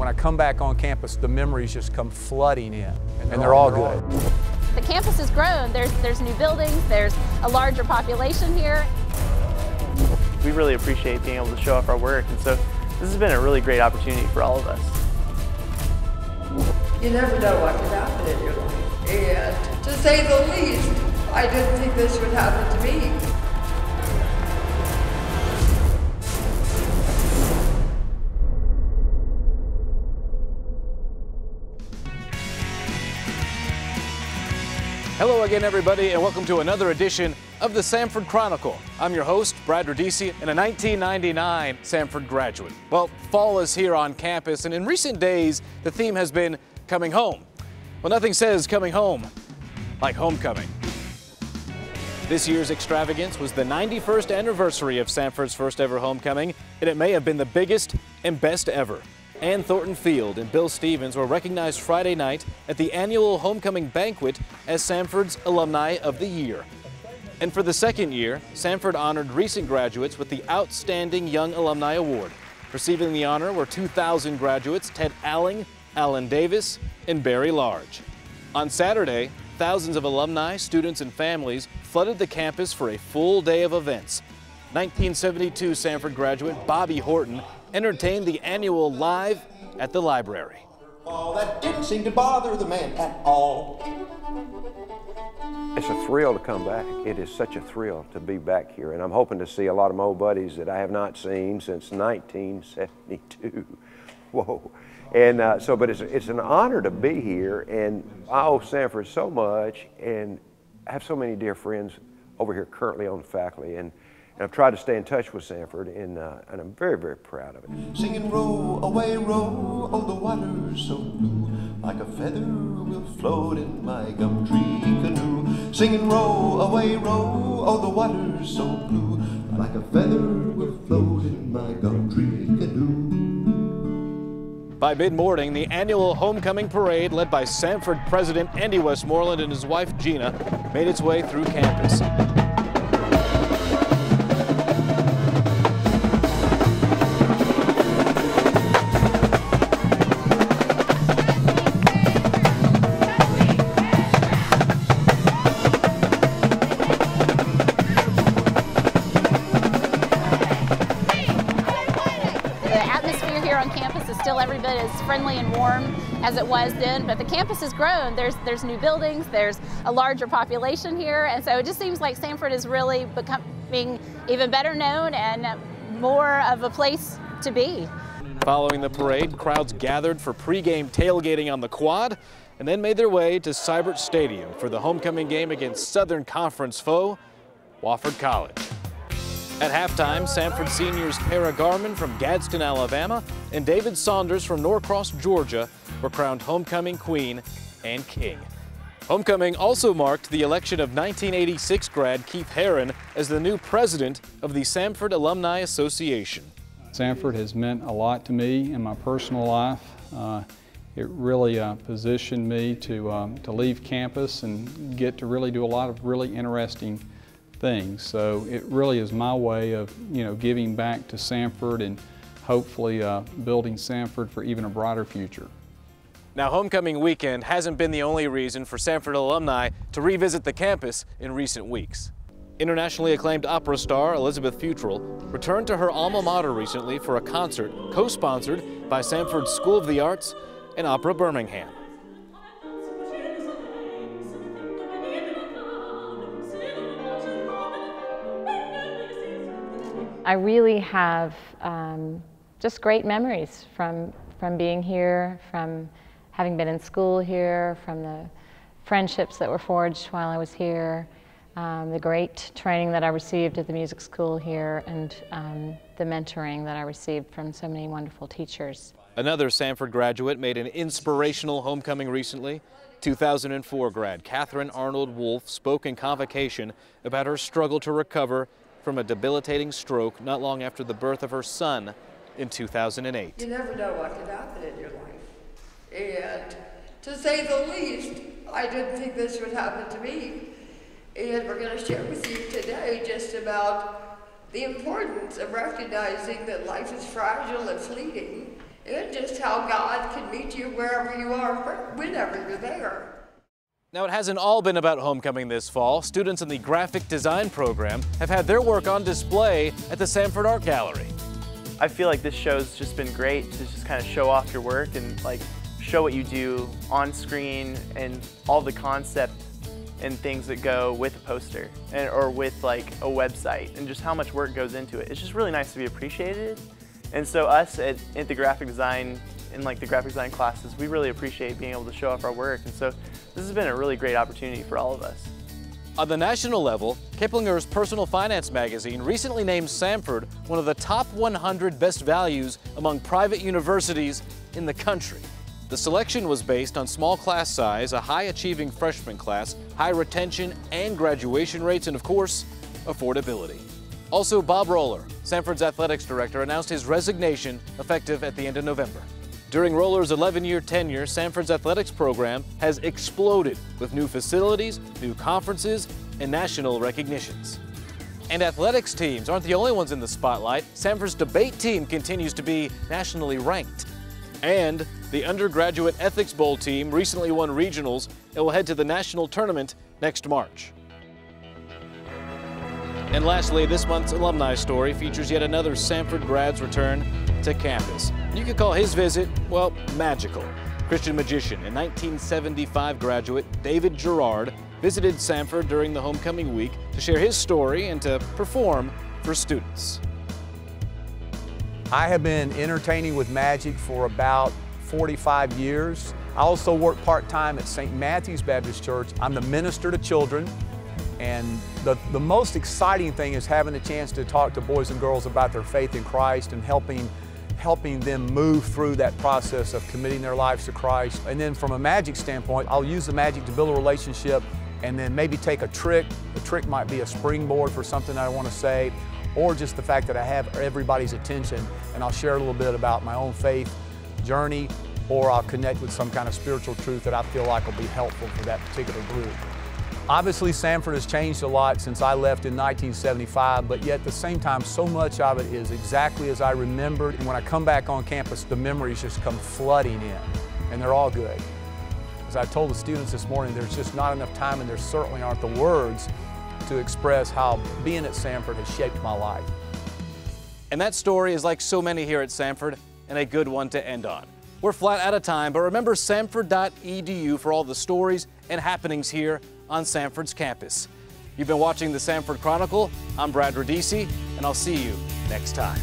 When I come back on campus, the memories just come flooding in, and they're all good. The campus has grown. There's new buildings, there's a larger population here. We really appreciate being able to show off our work, and so this has been a really great opportunity for all of us. You never know what could happen in your life, and to say the least, I didn't think this would happen to me. Hello again, everybody, and welcome to another edition of the Samford Chronicle. I'm your host, Brad Rodisi, and a 1999 Samford graduate. Well, fall is here on campus, and in recent days, the theme has been coming home. Well, nothing says coming home like homecoming. This year's extravagance was the 91st anniversary of Samford's first ever homecoming, and it may have been the biggest and best ever. Ann Thornton Field and Bill Stevens were recognized Friday night at the annual homecoming banquet as Samford's Alumni of the Year. And for the second year, Samford honored recent graduates with the Outstanding Young Alumni Award. Receiving the honor were 2,000 graduates, Ted Alling, Alan Davis, and Barry Large. On Saturday, thousands of alumni, students, and families flooded the campus for a full day of events. 1972 Samford graduate Bobby Horton entertained the annual Live at the Library. Oh, that didn't seem to bother the man at all. It's a thrill to come back. It is such a thrill to be back here, and I'm hoping to see a lot of my old buddies that I have not seen since 1972. Whoa. And but it's an honor to be here, and I owe Samford so much, and I have so many dear friends over here currently on the faculty, and I've tried to stay in touch with Samford, and I'm very, very proud of it. Singing row away row, oh the water's so blue, like a feather will float in my gumtree canoe. Singing row away row, oh the water's so blue, like a feather will float in my gumtree canoe. By mid-morning, the annual homecoming parade, led by Samford President Andy Westmoreland and his wife Gina, made its way through campus. Every bit as friendly and warm as it was then, but the campus has grown. There's new buildings, there's a larger population here, and so it just seems like Samford is really becoming even better known and more of a place to be. Following the parade, crowds gathered for pregame tailgating on the quad and then made their way to Seibert Stadium for the homecoming game against Southern Conference foe, Wofford College. At halftime, Samford seniors Kara Garman from Gadsden, Alabama, and David Saunders from Norcross, Georgia, were crowned homecoming queen and king. Homecoming also marked the election of 1986 grad Keith Herron as the new president of the Samford Alumni Association. Samford has meant a lot to me in my personal life. It really positioned me to leave campus and get to really do a lot of really interesting things. So it really is my way of, giving back to Samford and hopefully building Samford for even a brighter future. Now, homecoming weekend hasn't been the only reason for Samford alumni to revisit the campus in recent weeks. Internationally acclaimed opera star Elizabeth Futral returned to her alma mater recently for a concert co-sponsored by Samford's School of the Arts and Opera Birmingham. I really have just great memories from being here, from having been in school here, from the friendships that were forged while I was here, the great training that I received at the music school here, and the mentoring that I received from so many wonderful teachers. Another Samford graduate made an inspirational homecoming recently. 2004 grad Katherine Arnold Wolf spoke in convocation about her struggle to recover from a debilitating stroke not long after the birth of her son in 2008. You never know what can happen in your life. And to say the least, I didn't think this would happen to me. And we're going to share with you today just about the importance of recognizing that life is fragile and fleeting, and just how God can meet you wherever you are, whenever you're there. Now, it hasn't all been about homecoming this fall. Students in the graphic design program have had their work on display at the Samford Art Gallery. I feel like this show's just been great to just kind of show off your work and like show what you do on screen and all the concept and things that go with a poster or with like a website and just how much work goes into it. It's just really nice to be appreciated. And so us at the graphic design, in like the graphic design classes, we really appreciate being able to show off our work. And so this has been a really great opportunity for all of us. On the national level, Kiplinger's Personal Finance magazine recently named Samford one of the top 100 best values among private universities in the country. The selection was based on small class size, a high-achieving freshman class, high retention and graduation rates, and of course, affordability. Also, Bob Roller, Samford's athletics director, announced his resignation effective at the end of November. During Roller's 11-year tenure, Samford's athletics program has exploded with new facilities, new conferences, and national recognitions. And athletics teams aren't the only ones in the spotlight. Samford's debate team continues to be nationally ranked. And the undergraduate ethics bowl team recently won regionals and will head to the national tournament next March. And lastly, this month's alumni story features yet another Samford grad's return to campus. You could call his visit, well, magical. Christian magician and 1975 graduate David Garrard visited Samford during the homecoming week to share his story and to perform for students. I have been entertaining with magic for about 45 years. I also work part-time at St. Matthew's Baptist Church. I'm the minister to children, and the most exciting thing is having the chance to talk to boys and girls about their faith in Christ and helping them move through that process of committing their lives to Christ. And then from a magic standpoint, I'll use the magic to build a relationship and then maybe take a trick. The trick might be a springboard for something I want to say, or just the fact that I have everybody's attention, and I'll share a little bit about my own faith journey, or I'll connect with some kind of spiritual truth that I feel like will be helpful for that particular group. Obviously, Samford has changed a lot since I left in 1975, but yet at the same time, so much of it is exactly as I remembered. And when I come back on campus, the memories just come flooding in, and they're all good. As I told the students this morning, there's just not enough time, and there certainly aren't the words to express how being at Samford has shaped my life. And that story is like so many here at Samford, and a good one to end on. We're flat out of time, but remember samford.edu for all the stories and happenings here on Samford's campus. You've been watching the Samford Chronicle. I'm Brad Rodisi, and I'll see you next time.